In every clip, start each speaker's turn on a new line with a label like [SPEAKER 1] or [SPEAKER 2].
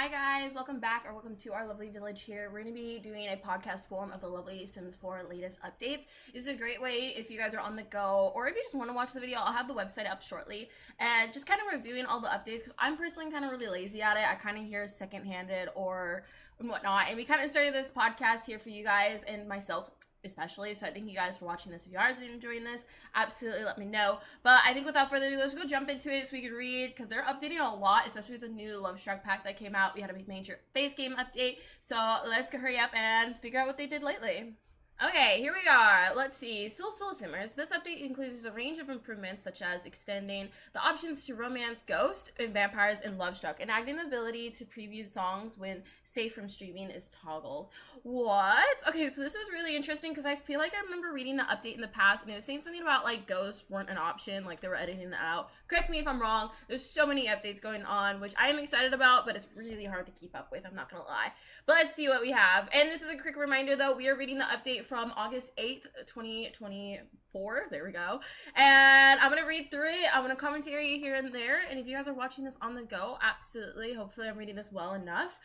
[SPEAKER 1] Hi guys, welcome back or welcome to our lovely village here. We're going to be doing a podcast form of the lovely Sims 4 latest updates. This is a great way if you guys are on the go or if you just want to watch the video. I'll have the website up shortly and just kind of reviewing all the updates because I'm personally kind of really lazy at it. I kind of hear second-handed or whatnot, and we kind of started this podcast here for you guys and myself especially, so I thank you guys for watching this. If you are enjoying this, absolutely let me know. But I think without further ado, let's go jump into it so we can read, because they're updating a lot, especially with the new Love Struck pack that came out. We had a major base game update, so let's go hurry up and figure out what they did lately. Okay, here we are. Let's see. Soul Simmers. This update includes a range of improvements such as extending the options to romance, ghost, and vampires in Love Struck, and adding the ability to preview songs when safe from streaming is toggled. What? Okay, so this is really interesting because I feel like I remember reading the update in the past and it was saying something about like ghosts weren't an option, like they were editing that out. Correct me if I'm wrong. There's so many updates going on, which I am excited about, but it's really hard to keep up with. I'm not gonna lie. But let's see what we have. And this is a quick reminder though, we are reading the update from August 8th, 2024. There we go. And I'm going to read through it. I'm going to commentary here and there. And if you guys are watching this on the go, absolutely. Hopefully I'm reading this well enough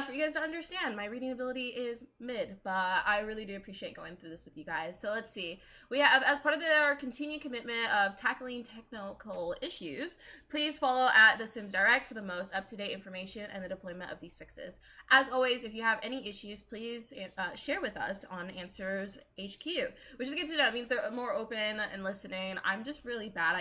[SPEAKER 1] for you guys to understand. My reading ability is mid, but I really do appreciate going through this with you guys. So let's see. We have, as part of our continued commitment of tackling technical issues, please follow at The Sims Direct for the most up-to-date information and the deployment of these fixes. As always, if you have any issues, please share with us on Answers HQ, which is good to know. It means they're more open and listening. I'm just really bad.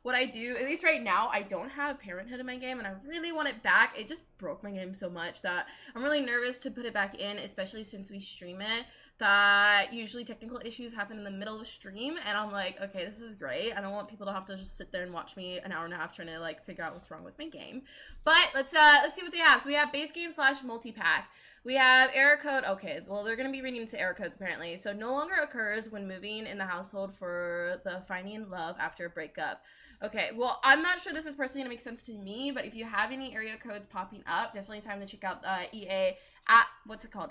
[SPEAKER 1] What I do, at least right now, I don't have Parenthood in my game and I really want it back. It just broke my game so much that I'm really nervous to put it back in, especially since we stream it, that usually technical issues happen in the middle of a stream and I'm like, okay, this is great. I don't want people to have to just sit there and watch me an hour and a half trying to like figure out what's wrong with my game. But let's see what they have. So we have base game / multi-pack. We have error code. Okay, well, they're going to be reading into error codes apparently. So no longer occurs when moving in the household for the finding love after a breakup. Okay, well, I'm not sure this is personally going to make sense to me, but if you have any area codes popping up, definitely time to check out EA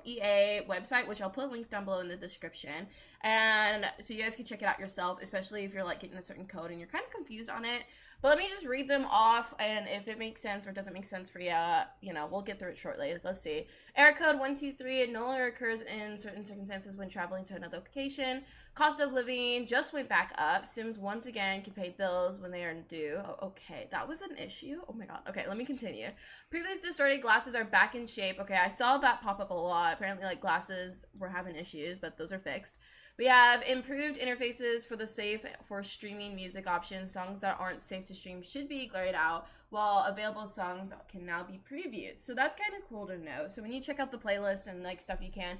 [SPEAKER 1] EA website, which I'll put links down below in the description. And so you guys can check it out yourself, especially if you're like getting a certain code and you're kind of confused on it. But let me just read them off, and if it makes sense or doesn't make sense for you, we'll get through it shortly. Let's see. Error code 123, it no longer occurs in certain circumstances when traveling to another location. Cost of living just went back up. Sims once again can pay bills when they are due. Oh, okay, that was an issue. Oh my god. Okay, let me continue. Previous distorted glasses are back in shape. Okay, I saw that pop up a lot. Apparently, like, glasses were having issues, but those are fixed. We have improved interfaces for the safe for streaming music options. Songs that aren't safe to stream should be grayed out, while available songs can now be previewed. So that's kind of cool to know. So when you check out the playlist and like stuff you can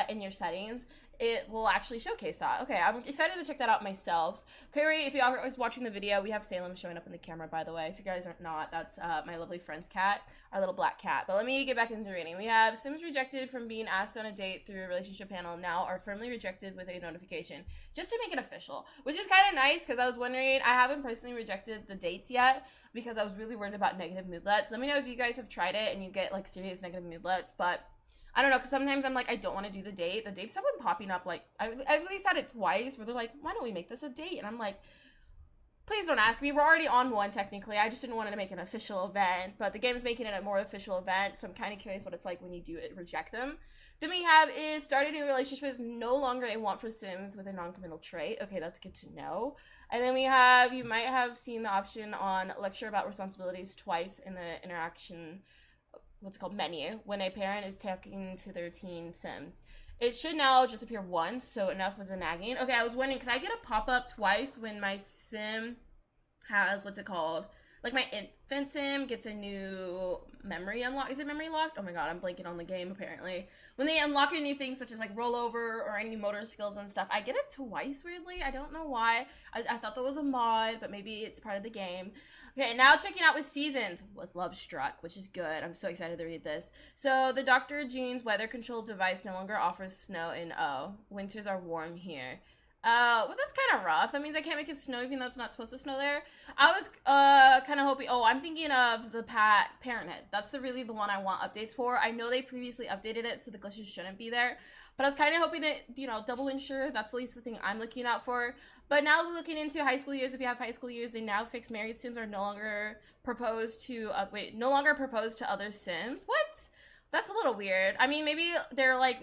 [SPEAKER 1] in your settings, it will actually showcase that. Okay, I'm excited to check that out myself. Okay, if you are always watching the video, we have Salem showing up in the camera, by the way. If you guys are not, that's my lovely friend's cat, our little black cat. But let me get back into reading. We have Sims rejected from being asked on a date through a relationship panel now are firmly rejected with a notification, just to make it official, which is kind of nice because I was wondering, I haven't personally rejected the dates yet because I was really worried about negative moodlets. Let me know if you guys have tried it and you get like serious negative moodlets, but I don't know, because sometimes I'm like, I don't want to do the date. The dates have been popping up, like, I've at least had it twice, where they're like, why don't we make this a date? And I'm like, please don't ask me. We're already on one, technically. I just didn't want to make an official event, but the game's making it a more official event, so I'm kind of curious what it's like when you do it, reject them. Then we have is starting a new relationship is no longer a want for Sims with a non-committal trait. Okay, that's good to know. And then we have, you might have seen the option on lecture about responsibilities twice in the interaction menu when a parent is talking to their teen sim. It should now just appear once, so enough with the nagging. Okay, I was wondering because I get a pop-up twice when my sim has like my infant sim gets a new memory unlock. Is it memory locked? Oh my god, I'm blanking on the game apparently. When they unlock new things such as like rollover or any motor skills and stuff, I get it twice weirdly. I don't know why. I thought that was a mod, but maybe it's part of the game. Okay, now checking out with seasons with Love Struck, which is good. I'm so excited to read this. So the Dr. June's weather control device no longer offers snow in winters are warm here. Well, that's kind of rough. That means I can't make it snow even though it's not supposed to snow there. I was kind of hoping. Oh, I'm thinking of the Parenthood. That's really the one I want updates for. I know they previously updated it, so the glitches shouldn't be there. But I was kind of hoping to, double ensure. That's at least the thing I'm looking out for. But now looking into high school years, if you have high school years, they now fix married sims are no longer proposed to. No longer proposed to other sims. What? That's a little weird. I mean, maybe they're like,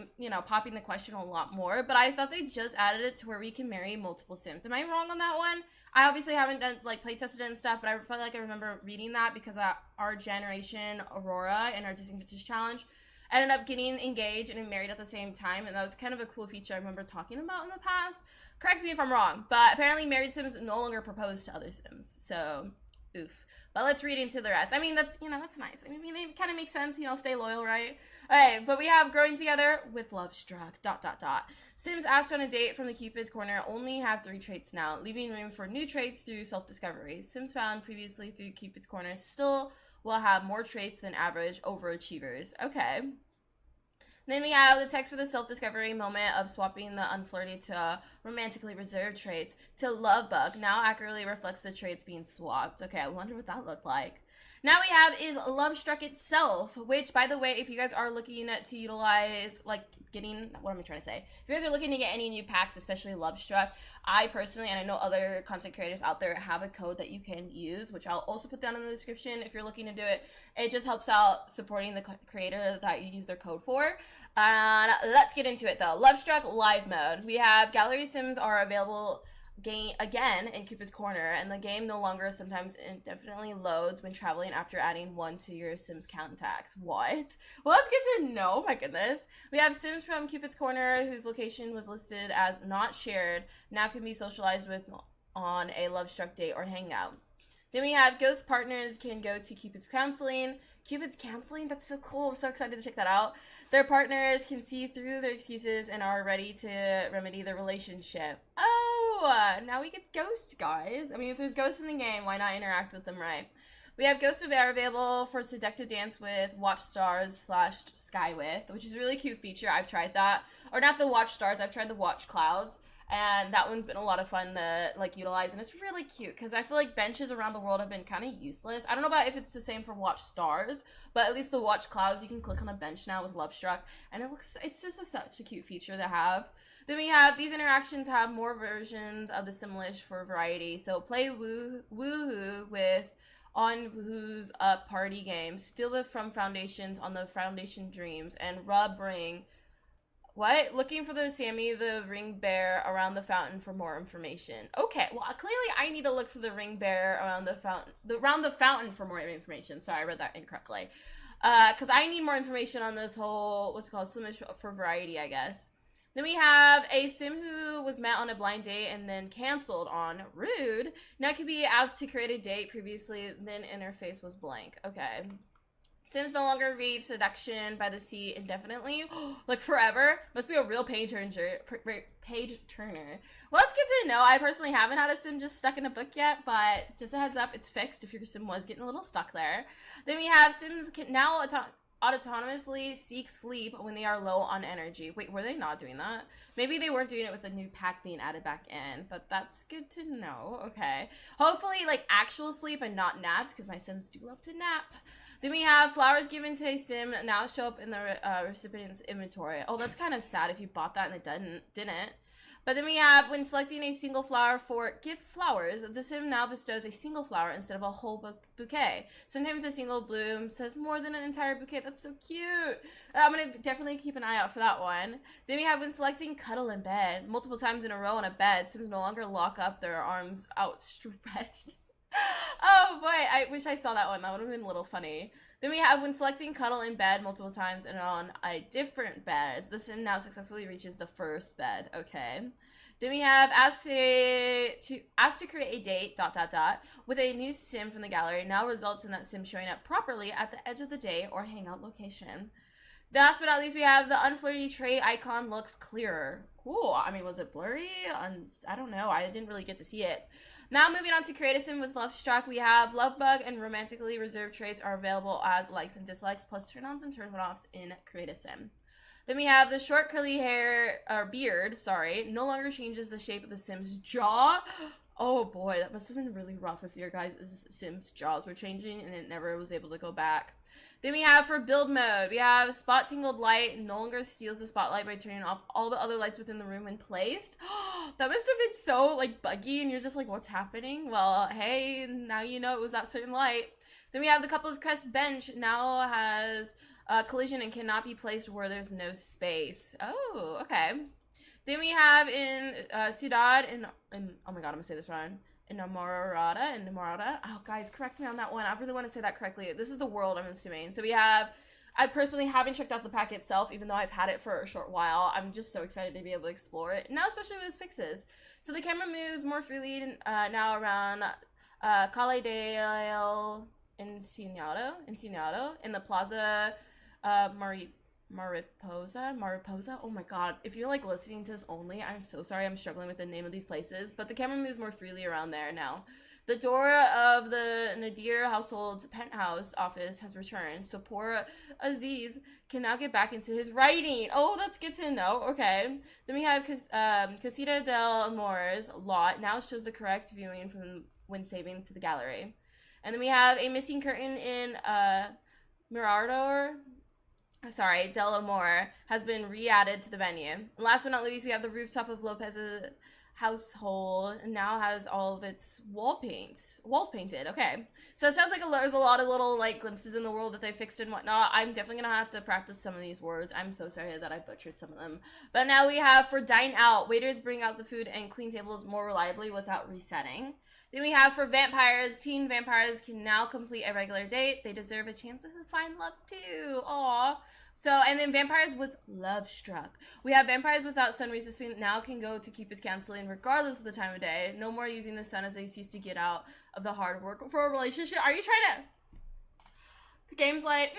[SPEAKER 1] popping the question a lot more, but I thought they just added it to where we can marry multiple sims. Am I wrong on that one? I obviously haven't done, play tested it and stuff, but I felt like I remember reading that because our generation, Aurora, and our Disney Vintage Challenge ended up getting engaged and married at the same time, and that was kind of a cool feature I remember talking about in the past. Correct me if I'm wrong, but apparently married sims no longer propose to other sims, so oof. But let's read into the rest. I mean, that's nice. I mean, it kind of makes sense, stay loyal, right? Okay, but we have growing together with love struck, ... Sims asked on a date from the Cupid's Corner only have 3 traits now, leaving room for new traits through self-discovery. Sims found previously through Cupid's Corner still will have more traits than average overachievers. Okay. Then we have the text for the self-discovery moment of swapping the unflirty to romantically reserved traits to love bug now accurately reflects the traits being swapped. Okay, I wonder what that looked like. Now we have is Love Struck itself, which, by the way, if you guys are looking to utilize, what am I trying to say? If you guys are looking to get any new packs, especially Love Struck, I personally, and I know other content creators out there, have a code that you can use, which I'll also put down in the description if you're looking to do it. It just helps out supporting the creator that you use their code for. And let's get into it, though. Love Struck Live Mode. We have Gallery Sims are available again in Cupid's Corner, and the game no longer sometimes indefinitely loads when traveling after adding 1 to your Sims contacts. What? Well, that's good to know. My goodness. We have Sims from Cupid's Corner whose location was listed as not shared now can be socialized with on a Love Struck date or hangout. Then we have ghost partners can go to Cupid's Counseling. Cupid's Counseling? That's so cool. I'm so excited to check that out. Their partners can see through their excuses and are ready to remedy their relationship. Oh, now we get ghost, guys. I mean, if there's ghosts in the game, why not interact with them, right? We have Ghost of Air available for seductive dance with, watch stars / sky with, which is a really cute feature. I've tried that. Or not the watch stars, I've tried the watch clouds. And that one's been a lot of fun to utilize, and it's really cute because I feel like benches around the world have been kind of useless. I don't know about if it's the same for Watch Stars, but at least the Watch Clouds, you can click on a bench now with Love Struck, and it's just such a cute feature to have. Then we have these interactions have more versions of the Simlish for variety. So play Woohoo with on Woohoo's Up party game, steal the from foundations on the foundation dreams, and rub ring. What? Looking for the Sammy the Ring Bear around the fountain for more information. Okay, well, clearly I need to look for the Ring Bear around the fountain for more information. Sorry, I read that incorrectly. Because I need more information on this whole, what's it called, Simish for variety, I guess. Then we have a sim who was met on a blind date and then canceled on rude. Now it could be asked to create a date previously, then interface was blank. Okay. Sims no longer read Seduction by the Sea indefinitely. Like forever. Must be a real page turner. Well, it's good to know. I personally haven't had a sim just stuck in a book yet, but just a heads up, it's fixed if your sim was getting a little stuck there. Then we have Sims can now autonomously seek sleep when they are low on energy. Wait, were they not doing that? Maybe they weren't doing it with the new pack being added back in, but that's good to know. Okay. Hopefully, actual sleep and not naps, because my Sims do love to nap. Then we have flowers given to a sim now show up in the recipient's inventory. Oh, that's kind of sad if you bought that and it didn't. But then we have when selecting a single flower for gift flowers, the sim now bestows a single flower instead of a whole bouquet. Sometimes a single bloom says more than an entire bouquet. That's so cute. I'm going to definitely keep an eye out for that one. Then we have when selecting cuddle in bed multiple times in a row on a bed, sims no longer lock up their arms outstretched. Oh boy, I wish I saw that one. That would have been a little funny. Then we have when selecting cuddle in bed multiple times and on a different bed, the sim now successfully reaches the first bed. Okay. Then we have asked to create a date ... with a new sim from the gallery now results in that sim showing up properly at the edge of the day or hangout location. Last but not least, we have the unflirty trait icon looks clearer. Cool. I mean, was it blurry? I don't know. I didn't really get to see it. Now moving on to create a sim with Love Struck, we have Love Bug and romantically reserved traits are available as likes and dislikes, plus turn-ons and turn-offs in create a sim. Then we have the short curly hair, or beard, sorry, no longer changes the shape of the Sim's jaw. Oh boy, that must have been really rough if your guys' Sims jaws were changing and it never was able to go back. Then we have for build mode, we have spot tingled light, no longer steals the spotlight by turning off all the other lights within the room when placed. That must have been so like buggy and you're just like, what's happening? Well, hey, now you know it was that certain light. Then we have the couple's crest bench, now has collision and cannot be placed where there's no space. Oh, okay. Then we have in Ciudad, in oh my god, I'm gonna say this wrong. Enamorada. Oh, guys, correct me on that one. I really want to say that correctly. This is the world, I'm assuming. So we have, I personally haven't checked out the pack itself, even though I've had it for a short while. I'm just so excited to be able to explore it. Now, especially with fixes. So the camera moves more freely now around Calle del Encinado, in the Plaza Mariposa. Oh my god, if you're like listening to this only, I'm so sorry, I'm struggling with the name of these places, but the camera moves more freely around there now. The door of the Nadir household's penthouse office has returned, so poor Aziz can now get back into his writing. Oh, that's good to know. Okay. Then we have Casita del Amor's lot now shows the correct viewing from when saving to the gallery. And then we have a missing curtain in Mirador. Sorry, Del Amor has been re-added to the venue. And last but not least, we have the rooftop of Lopez's household and now has all of its walls painted. Okay, so it sounds like there's a lot of little like glimpses in the world that they fixed and whatnot. I'm definitely gonna have to practice some of these words. I'm so sorry that I butchered some of them. But now we have for dine out, waiters bring out the food and clean tables more reliably without resetting. Then we have for vampires, teen vampires can now complete a regular date. They deserve a chance to find love too. Aww. So, and then vampires with love struck. We have vampires without sun resistant now can go to keep its canceling regardless of the time of day. No more using the sun as they cease to get out of the hard work for a relationship. Are you trying to... The game's like,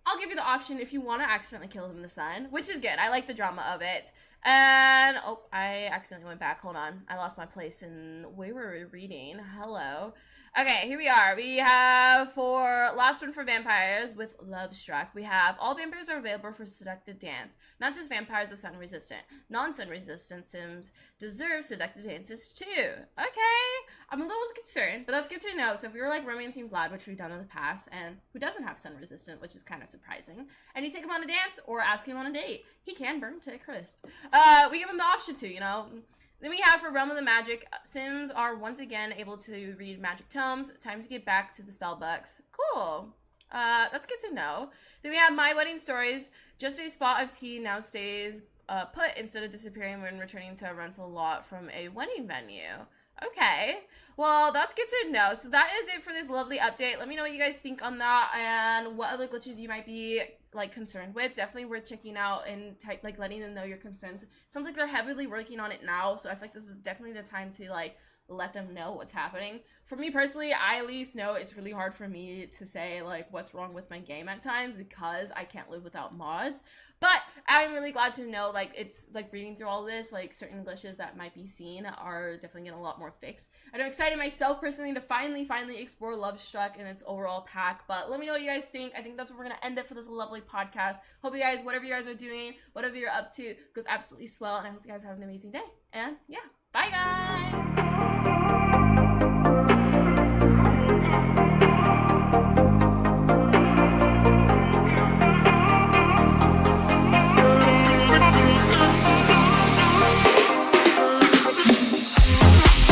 [SPEAKER 1] I'll give you the option if you want to accidentally kill him in the sun, which is good. I like the drama of it. And, oh, I accidentally went back. Hold on. I lost my place in where were we reading? Hello. Okay, here we are. We have for last one for vampires with Love Struck. We have all vampires are available for seductive dance. Not just vampires with sun resistant. Non-sun resistant Sims deserve seductive dances too. Okay. I'm a little concerned, but that's good to know. So if you're like romancing Vlad, which we've done in the past, and who doesn't have sun resistant, which is kind of surprising, and you take him on a dance or ask him on a date, he can burn to a crisp. We give him the option to, you know. Then we have for Realm of the Magic, Sims are once again able to read magic tomes. Time to get back to the spell books. Cool. That's good to know. Then we have My Wedding Stories. Just a spot of tea now stays put instead of disappearing when returning to a rental lot from a wedding venue. Okay, well, that's good to know. So that is it for this lovely update. Let me know what you guys think on that and what other glitches you might be like concerned with. Definitely worth checking out and like letting them know your concerns. Sounds like they're heavily working on it now, so I feel like this is definitely the time to like let them know what's happening. For me personally, I at least know it's really hard for me to say like what's wrong with my game at times because I can't live without mods. But I'm really glad to know, like, it's, like, reading through all this, like, certain glitches that might be seen are definitely getting a lot more fixed. And I'm excited myself, personally, to finally explore Love Struck and its overall pack. But let me know what you guys think. I think that's where we're going to end it for this lovely podcast. Hope you guys, whatever you guys are doing, whatever you're up to, goes absolutely swell. And I hope you guys have an amazing day. And, yeah, bye, guys!